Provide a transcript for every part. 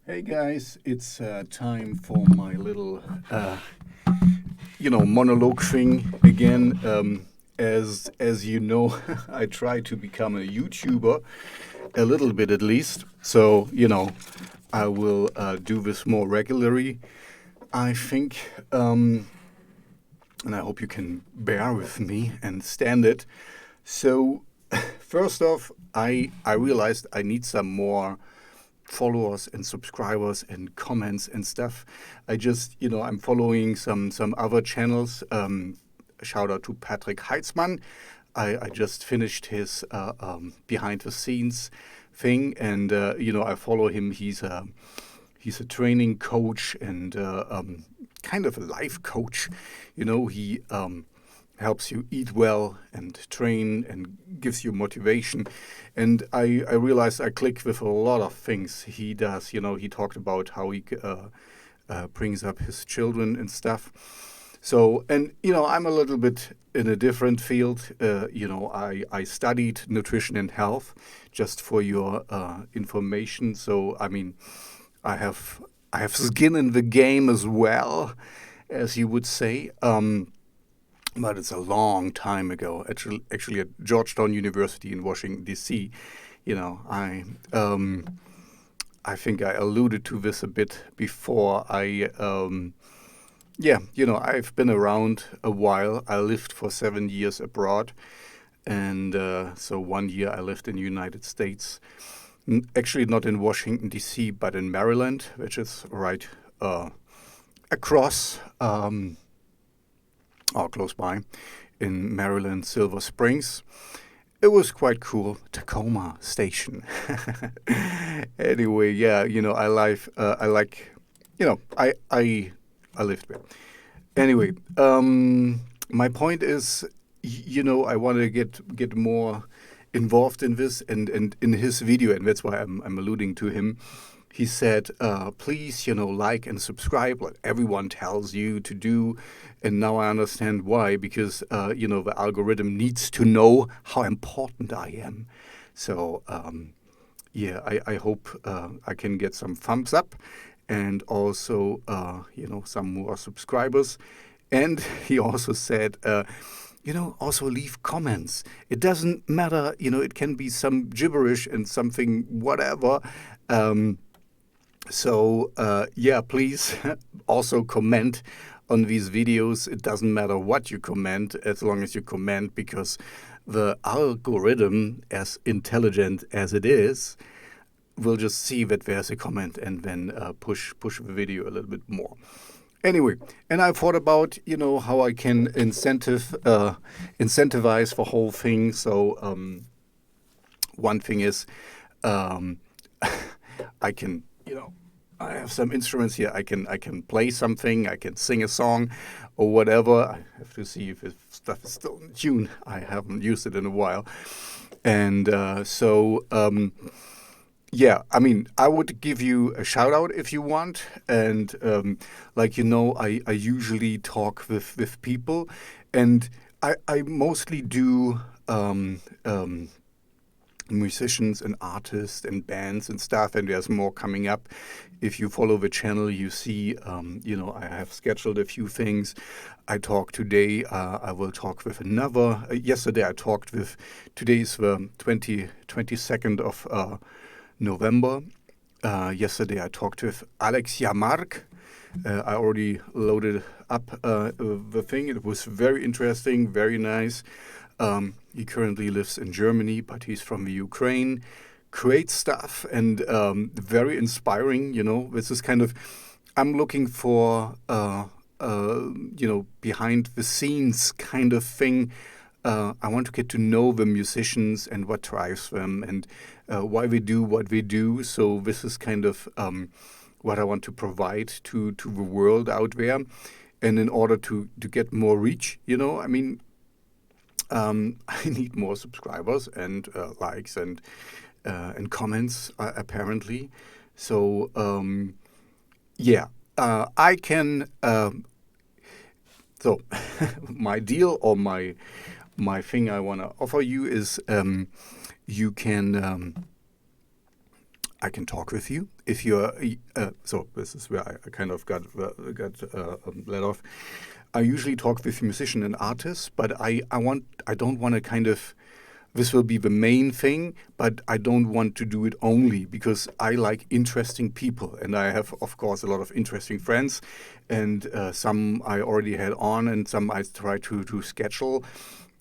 Hey guys, it's time for my little, monologue thing again. As you know, I try to become a YouTuber, a little bit at least. So I will do this more regularly. I think, and I hope you can bear with me and stand it. So, first off, I realized I need some more followers and subscribers and comments and stuff. I'm following some other channels. Shout out to Patrick Heitzmann. I just finished his behind the scenes thing, and I follow him. He's a training coach and kind of a life coach. He helps you eat well and train and gives you motivation. And I realized I click with a lot of things he does. He talked about how he brings up his children and stuff. So, and I'm a little bit in a different field. I studied nutrition and health, just for your information. So, I mean, I have I have skin in the game as well, as you would say. But it's a long time ago. Actually, at Georgetown University in Washington D.C. You know, I think I alluded to this a bit before. I've been around a while. I lived for 7 years abroad, and so 1 year I lived in the United States. Actually, not in Washington D.C., but in Maryland, which is right across. Or close by, in Maryland, Silver Springs. It was quite cool. Tacoma Station. Anyway, yeah, I like, I lived there. Anyway, my point is, I want to get more involved in this, and in his video, and that's why I'm alluding to him. He said, please, like and subscribe, what everyone tells you to do. And now I understand why, because, the algorithm needs to know how important I am. So, I hope I can get some thumbs up and also, some more subscribers. And he also said, also leave comments. It doesn't matter, it can be some gibberish and something, whatever. Please also comment on these videos. It doesn't matter what you comment, as long as you comment, because the algorithm, as intelligent as it is, will just see that there's a comment and then push the video a little bit more. Anyway, and I thought about how I can incentivize the whole thing. So one thing is, I can I have some instruments here. I can play something. I can sing a song, or whatever. I have to see if this stuff is still in tune. I haven't used it in a while, and I mean, I would give you a shout out if you want. And I usually talk with people, and I mostly do. Musicians and artists and bands and stuff, and there's more coming up. If you follow the channel, you see, I have scheduled a few things. I talked today. I will talk with another. Yesterday I talked with. Today's the 22nd of November. Yesterday I talked with Alex Yamark. I already loaded up the thing. It was very interesting, very nice. He currently lives in Germany, but he's from the Ukraine. Great stuff, and very inspiring. This is kind of, I'm looking for, behind the scenes kind of thing. I want to get to know the musicians and what drives them, and why they do what they do. So this is kind of what I want to provide to the world out there. And in order to get more reach, I mean, I need more subscribers and likes and comments, apparently. So I can. So my deal, or my thing I want to offer you is, you can. I can talk with you. If you're so this is where I kind of got let off. I usually talk with musicians and artists, but I don't want to kind of, this will be the main thing, but I don't want to do it only because I like interesting people, and I have, of course, a lot of interesting friends, and some I already had on, and some I try to schedule.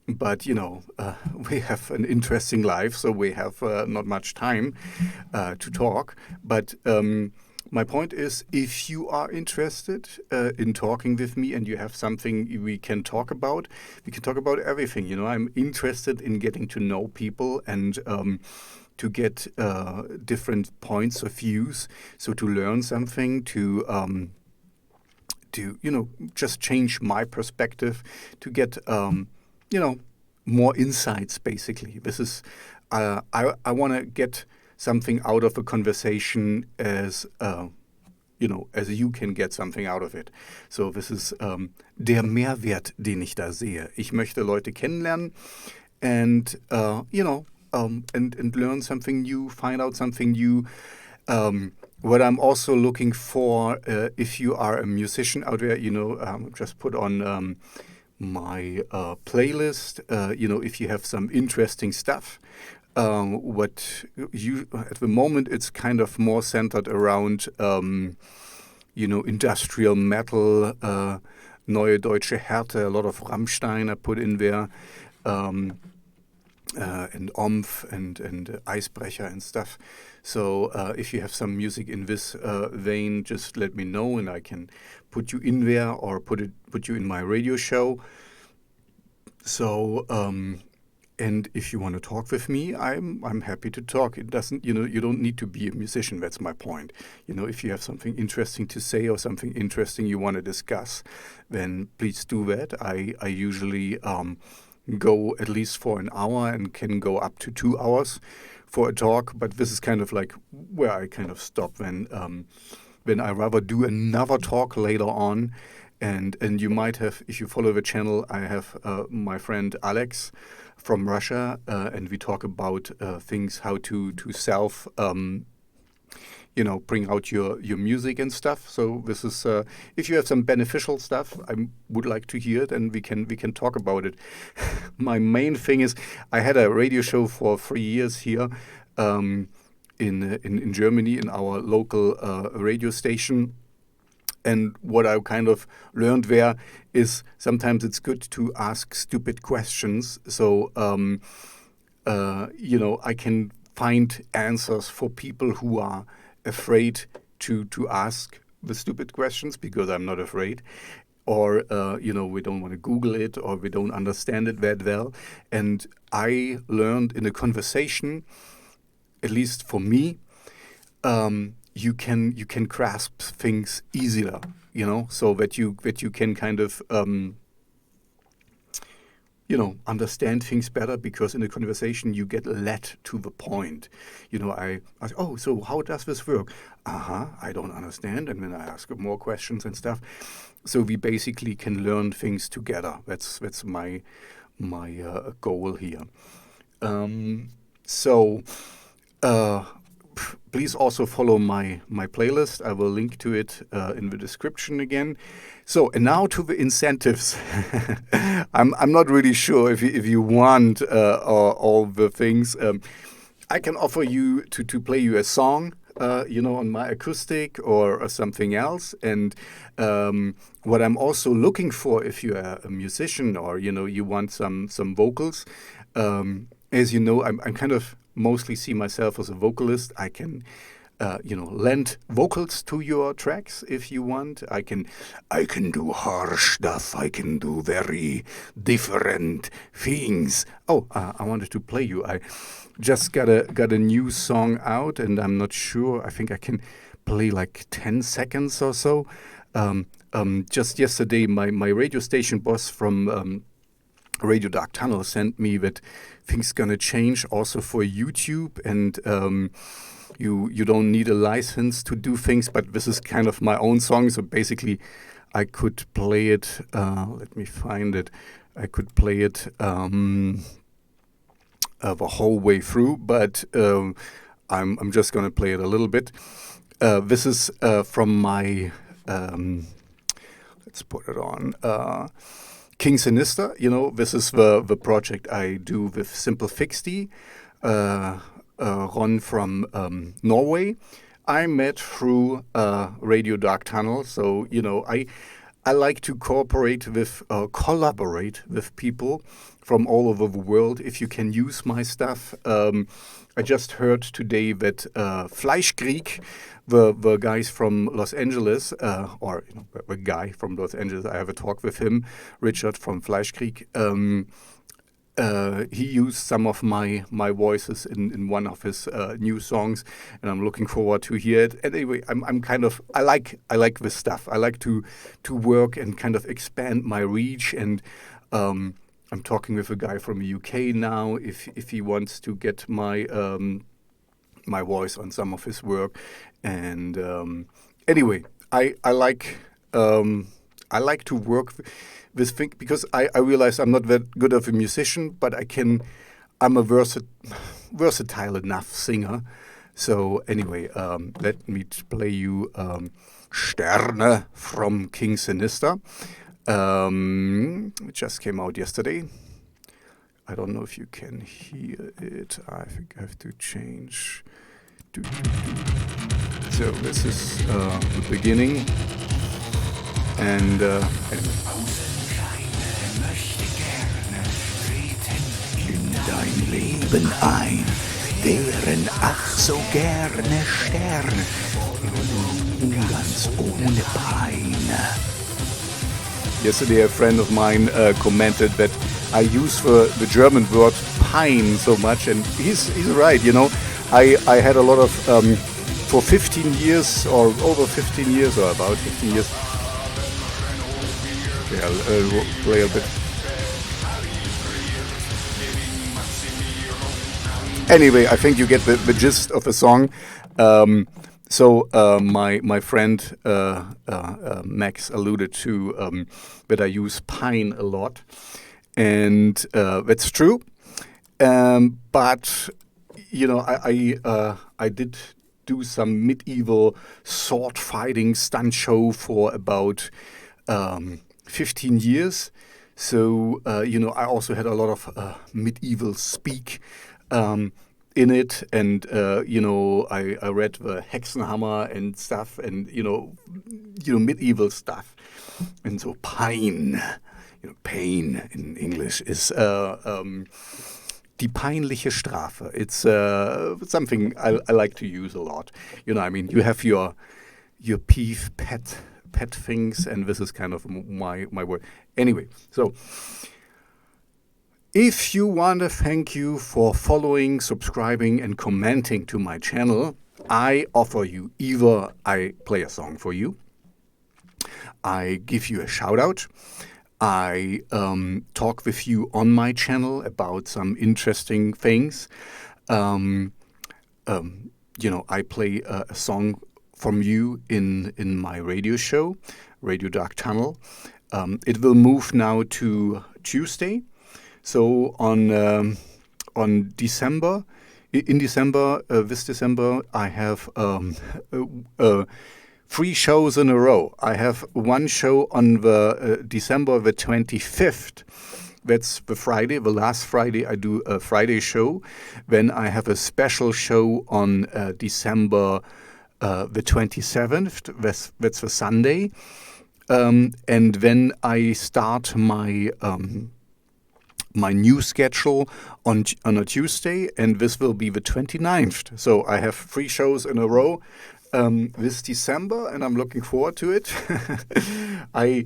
But we have an interesting life, so we have not much time to talk. But my point is, if you are interested in talking with me and you have something we can talk about everything. I'm interested in getting to know people and to get different points of views. So to learn something, to just change my perspective, to get more insights. Basically, this is I want to get something out of a conversation as as you can get something out of it. So this is der Mehrwert, den ich da sehe. Ich möchte Leute kennenlernen and and learn something new, find out something new. What I'm also looking for, if you are a musician out there, just put on my playlist. If you have some interesting stuff. What you at the moment it's kind of more centered around industrial metal, neue deutsche Härte, a lot of Rammstein I put in there, and Omf and Icebreaker and stuff. So if you have some music in this vein, just let me know and I can put you in there or put you in my radio show. So and if you want to talk with me, I'm happy to talk. It doesn't, you don't need to be a musician. That's my point. If you have something interesting to say or something interesting you want to discuss, then please do that. I usually go at least for an hour and can go up to 2 hours for a talk. But this is kind of like where I kind of stop when I rather do another talk later on. And you might have, if you follow the channel, I have my friend Alex from Russia, and we talk about things, how to self, bring out your music and stuff. So this is, if you have some beneficial stuff, I would like to hear it, and we can talk about it. My main thing is, I had a radio show for 3 years here in Germany in our local radio station. And what I kind of learned there is sometimes it's good to ask stupid questions. So, I can find answers for people who are afraid to ask the stupid questions because I'm not afraid. Or, we don't want to Google it or we don't understand it that well. And I learned in a conversation, at least for me, you can grasp things easier, so that you can kind of understand things better because in a conversation you get led to the point. I ask, oh, so how does this work? I don't understand, and then I ask more questions and stuff. So we basically can learn things together. That's my goal here. Please also follow my playlist. I will link to it in the description again. So, and now to the incentives. I'm not really sure if you want all the things. I can offer you to play you a song, on my acoustic or something else. And what I'm also looking for, if you're a musician or you want some vocals, as you know, I'm kind of mostly see myself as a vocalist. I can, lend vocals to your tracks if you want. I can do harsh stuff. I can do very different things. Oh, I wanted to play you. I just got a new song out, and I'm not sure. I think I can play like 10 seconds or so. Just yesterday, my radio station boss from Radio Dark Tunnel sent me that things gonna change also for YouTube, and you don't need a license to do things, but this is kind of my own song, so basically I could play it, let me find it, I could play it the whole way through, but I'm just going to play it a little bit. This is from my, let's put it on, King Sinister. This is the project I do with Simple Fixty, Ron from Norway. I met through Radio Dark Tunnel, so I like to collaborate with people from all over the world. If you can use my stuff, I just heard today that Fleischkrieg, the guys from Los Angeles, or the guy from Los Angeles, I have a talk with him, Richard from Fleischkrieg. He used some of my voices in one of his new songs, and I'm looking forward to hear it. And anyway, I like this stuff. I like to work and kind of expand my reach. And I'm talking with a guy from the UK now if he wants to get my my voice on some of his work. And anyway, I like to work with things because I realize I'm not that good of a musician, but I'm a versatile enough singer. So anyway, let me play you Sterne from King Sinister. It just came out yesterday. I don't know if you can hear it. I think I have to change. So this is the beginning. And in dein Leben ein, wären ach so gerne Sterne, ganz ohne Pein. Yesterday a friend of mine commented that I use the German word pine so much, and he's right. I had a lot of for 15 years or over 15 years or about 15 years. Okay, I'll play a bit. Anyway, I think you get the gist of the song. So my friend Max alluded to that I use pine a lot, and that's true. But I did do some medieval sword fighting stunt show for about 15 years. So I also had a lot of medieval speak in it, and I read the Hexenhammer and stuff, and medieval stuff, and so pain in English is die peinliche Strafe. It's something I like to use a lot. You have your pet things, and this is kind of my word. Anyway, so if you want to thank you for following, subscribing, and commenting to my channel, I offer you either I play a song for you, I give you a shout out, I talk with you on my channel about some interesting things. I play a song from you in my radio show, Radio Dark Tunnel. It will move now to Tuesday. So on December, this December, I have 3 shows in a row. I have one show on the December the 25th. That's the Friday, the last Friday. I do a Friday show. Then I have a special show on December the 27th. That's the Sunday. And then I start my my new schedule on a Tuesday, and this will be the 29th. So I have 3 shows in a row this December, and I'm looking forward to it. I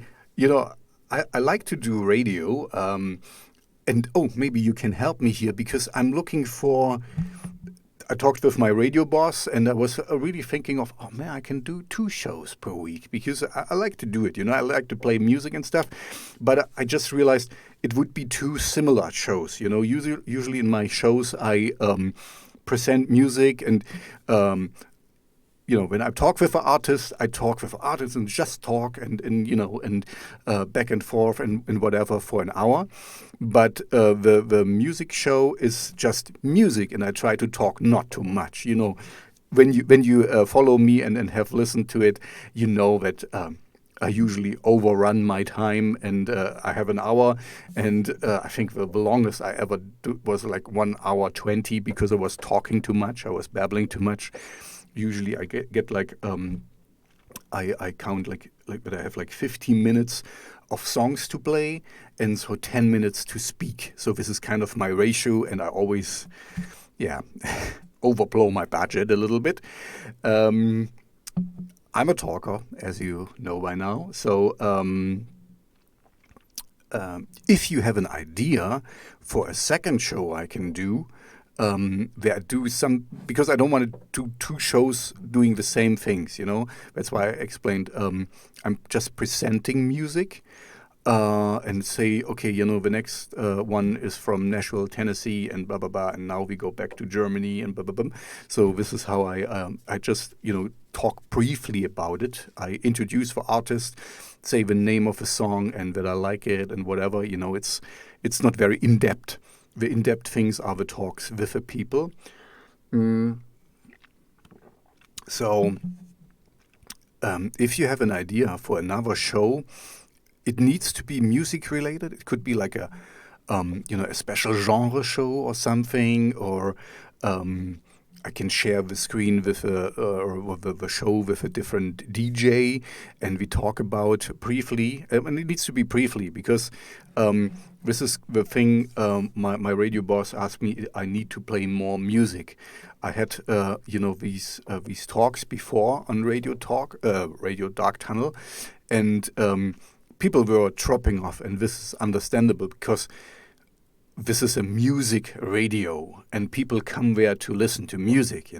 like to do radio, and maybe you can help me here, because I'm looking for. I talked with my radio boss, and I was really thinking of, I can do 2 shows per week, because I like to do it. I like to play music and stuff, but I just realized it would be 2 similar shows. Usually in my shows I present music and when I talk with an artist, I talk with an artist and just talk and back and forth and whatever for an hour. But the music show is just music, and I try to talk not too much. When you follow me and have listened to it, you know that. I usually overrun my time, and I have an hour, and I think the longest I ever do was like 1 hour 20 because I was talking too much, I was babbling too much. Usually I get like I count like that I have like 15 minutes of songs to play, and so 10 minutes to speak. So this is kind of my ratio, and I always overblow my budget a little bit. I'm a talker, as you know by now. So if you have an idea for a second show I can do, where I do some, because I don't want to do two shows doing the same things, That's why I explained I'm just presenting music. And say, okay, the next one is from Nashville, Tennessee, and blah, blah, blah, and now we go back to Germany, and blah, blah, blah. So this is how I just, talk briefly about it. I introduce the artist, say the name of the song, and that I like it, and whatever, it's not very in-depth. The in-depth things are the talks with the people. So if you have an idea for another show, it needs to be music related. It could be like a special genre show or something, or I can share the screen with the show with a different DJ, and we talk about briefly. And it needs to be briefly because this is the thing. My radio boss asked me. I need to play more music. I had these talks before on Radio Dark Tunnel, and people were dropping off, and this is understandable because this is a music radio, and people come there to listen to music,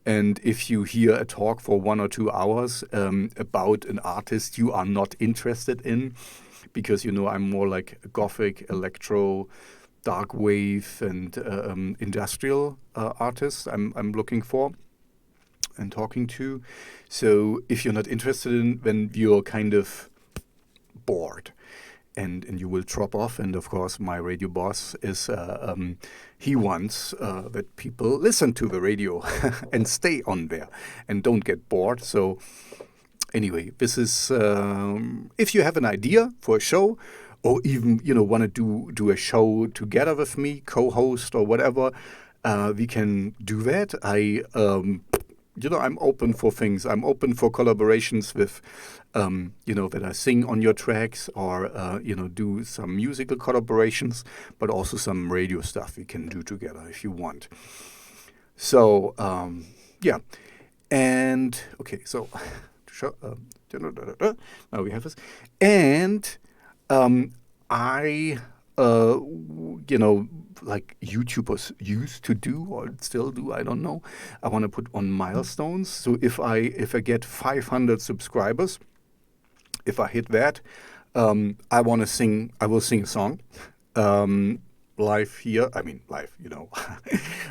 And if you hear a talk for 1 or 2 hours about an artist you are not interested in, because I'm more like gothic, electro, dark wave, and industrial artists I'm looking for and talking to. So if you're not interested in, then you're kind of bored, and you will drop off. And of course, my radio boss is he wants that people listen to the radio and stay on there and don't get bored. So anyway, this is if you have an idea for a show, or even want to do a show together with me, co-host or whatever, we can do that. I'm open for things. I'm open for collaborations with, that I sing on your tracks, or, do some musical collaborations, but also some radio stuff we can do together if you want. So, And, okay, so, now we have this. And like YouTubers used to do, or still do, I don't know. I want to put on milestones. So if I get 500 subscribers, if I hit that, I will sing a song live here. I mean, live,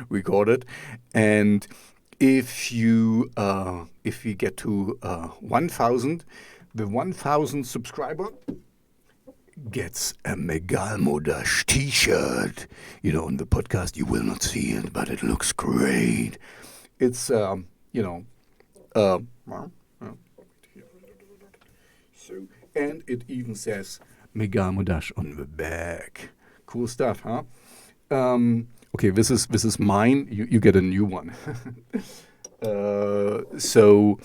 recorded. And if we get to 1,000, the 1,000 subscriber gets a Megalmodas t-shirt. On the podcast you will not see it, but it looks great. It's so, and it even says Megalmodas on the back. Cool stuff, huh? Okay, this is mine. You get a new one. So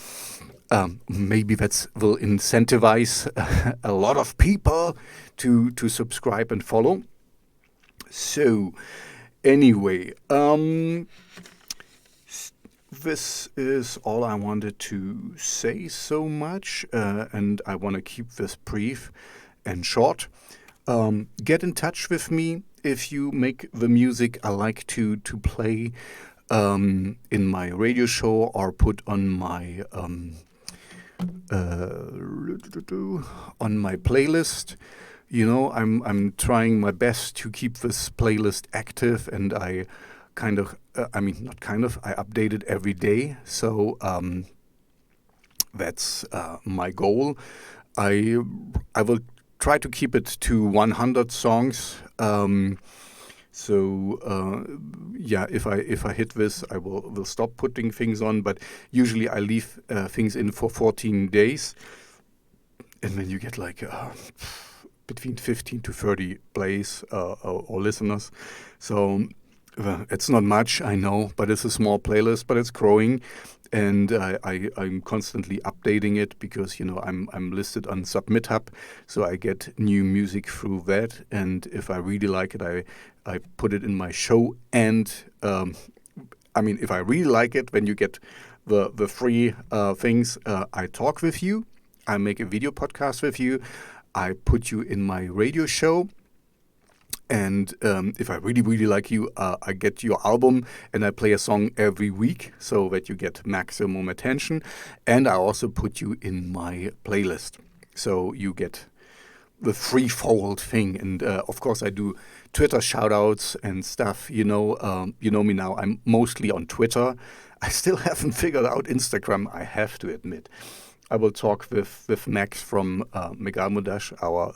maybe that will incentivize a lot of people to subscribe and follow. So anyway, this is all I wanted to say so much, and I want to keep this brief and short. Get in touch with me if you make the music I like to play in my radio show, or put on my playlist. I'm trying my best to keep this playlist active, and I I update it every day. So That's my goal. I I will try to keep it to 100 songs. Yeah, if I hit this, I will stop putting things on. But usually I leave things in for 14 days, and then you get like between 15 to 30 plays or listeners. So it's not much, I know, but it's a small playlist, but it's growing. And I'm constantly updating it because I'm listed on Submit Hub, so I get new music through that. And if I really like it, I put it in my show. And if I really like it, when you get the free things, I talk with you, I make a video podcast with you, I put you in my radio show. And if I really, really like you, I get your album and I play a song every week so that you get maximum attention. And I also put you in my playlist. So you get the threefold thing. And of course, I do Twitter shout outs and stuff. You know me now. I'm mostly on Twitter. I still haven't figured out Instagram, I have to admit. I will talk with Max from Megalmodas, our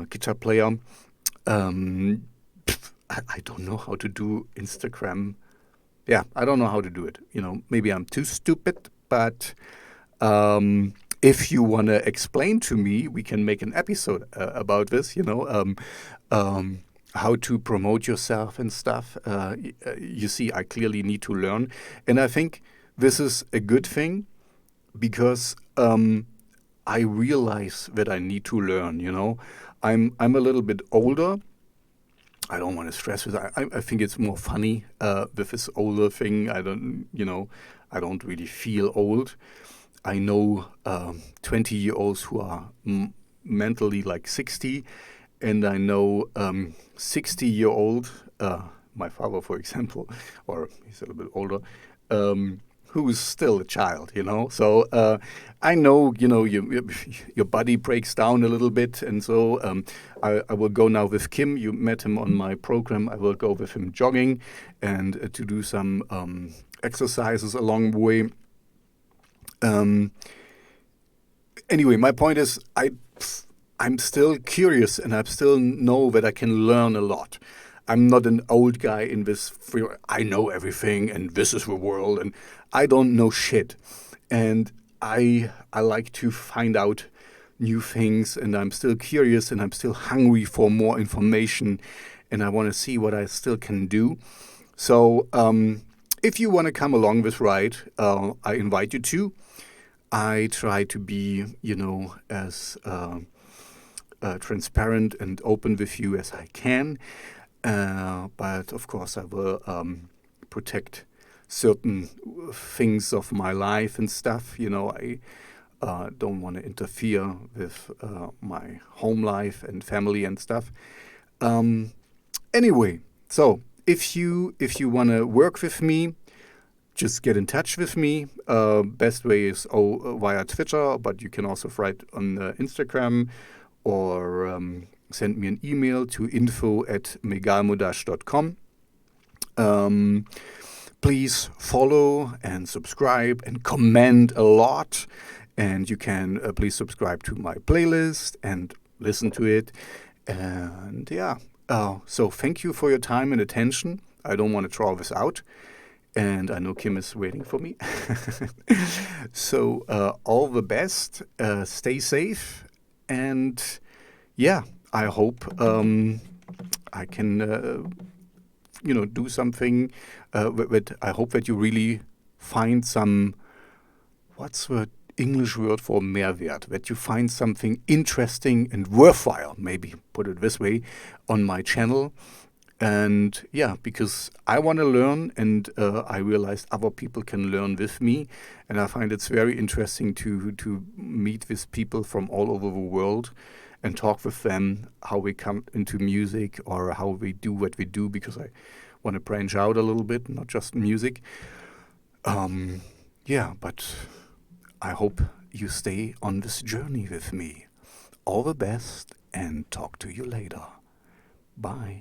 guitar player. I don't know how to do Instagram. Yeah, I don't know how to do it. Maybe I'm too stupid, but if you want to explain to me, we can make an episode about this, how to promote yourself and stuff. You see, I clearly need to learn. And I think this is a good thing because I realize that I need to learn, I'm a little bit older. I don't want to stress this. I think it's more funny with this older thing. I don't really feel old. I know 20-year-olds who are mentally like 60, and I know 60-year-old, my father, for example, or he's a little bit older, who's still a child, So I know, your body breaks down a little bit, and so I will go now with Kim. You met him on my program. I will go with him jogging and to do some exercises along the way. Anyway, my point is, I'm still curious, and I still know that I can learn a lot. I'm not an old guy in this. I know everything, and this is the world, and I don't know shit. And I like to find out new things, and I'm still curious, and I'm still hungry for more information, and I want to see what I still can do. So if you want to come along this ride, I invite you to. I try to be, as transparent and open with you as I can. But of course, I will protect certain things of my life and stuff. I don't want to interfere with my home life and family and stuff. Anyway, so if you want to work with me, just get in touch with me. Best way is via Twitter, but you can also write on Instagram or send me an email to info@megalmodas.com. Please follow and subscribe and comment a lot. And you can please subscribe to my playlist and listen to it. And yeah, so thank you for your time and attention. I don't want to draw this out. And I know Kim is waiting for me. So all the best. Stay safe. And yeah, I hope I can, do something. I hope that you really find some, what's the English word for Mehrwert? That you find something interesting and worthwhile, maybe put it this way, on my channel. And yeah, because I want to learn, and I realized other people can learn with me. And I find it's very interesting to meet with people from all over the world and talk with them how we come into music or how we do what we do, because I want to branch out a little bit, not just music. Yeah, but I hope you stay on this journey with me. All the best, and talk to you later. Bye.